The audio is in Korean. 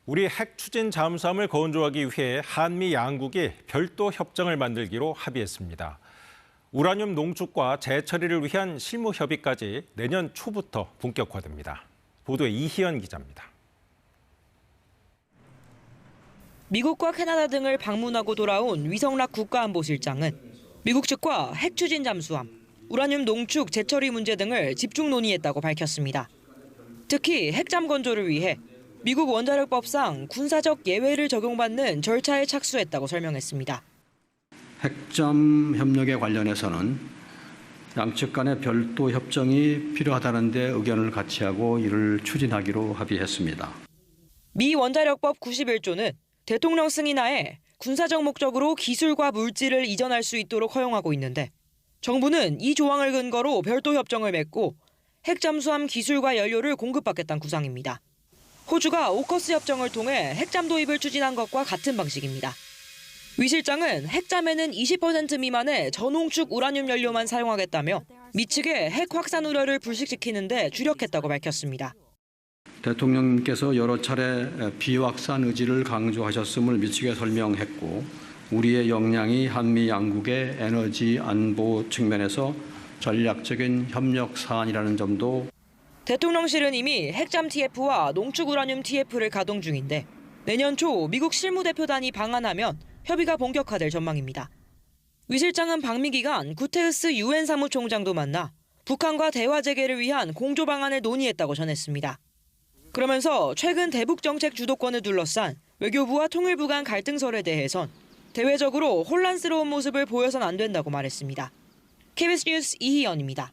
우리 핵 추진 잠수함을 건조하기 위해 한미 양국이 별도 협정을 만들기로 합의했습니다. 우라늄 농축과 재처리를 위한 실무 협의까지 내년 초부터 본격화됩니다. 보도에 이희연 기자입니다. 미국과 캐나다 등을 방문하고 돌아온 위성락 국가안보실장은 미국 측과 핵 추진 잠수함, 우라늄 농축 재처리 문제 등을 집중 논의했다고 밝혔습니다. 특히 핵잠 건조를 위해 미국 원자력법상 군사적 예외를 적용받는 절차에 착수했다고 설명했습니다. 핵잠 협력에 관련해서는 양측 간의 별도 협정이 필요하다는 데 의견을 같이 하고 이를 추진하기로 합의했습니다. 미 원자력법 91조는 대통령 승인하에 군사적 목적으로 기술과 물질을 이전할 수 있도록 허용하고 있는데 정부는 이 조항을 근거로 별도 협정을 맺고 핵잠수함 기술과 연료를 공급받겠다는 구상입니다. 호주가 오커스 협정을 통해 핵잠 도입을 추진한 것과 같은 방식입니다. 위 실장은 핵잠에는 20% 미만의 저농축 우라늄 연료만 사용하겠다며 미 측의 핵 확산 우려를 불식시키는 데 주력했다고 밝혔습니다. 대통령께서 여러 차례 비확산 의지를 강조하셨음을 미치게 설명했고 우리의 역량이 한미 양국의 에너지 안보 측면에서 전략적인 협력 사안이라는 점도 대통령실은 이미 핵잠 TF와 농축 우라늄 TF를 가동 중인데 내년 초 미국 실무대표단이 방한하면 협의가 본격화될 전망입니다. 위 실장은 방미 기간 구테르스 유엔 사무총장도 만나 북한과 대화 재개를 위한 공조 방안을 논의했다고 전했습니다. 그러면서 최근 대북 정책 주도권을 둘러싼 외교부와 통일부 간 갈등설에 대해선 대외적으로 혼란스러운 모습을 보여선 안 된다고 말했습니다. KBS 뉴스 이희연입니다.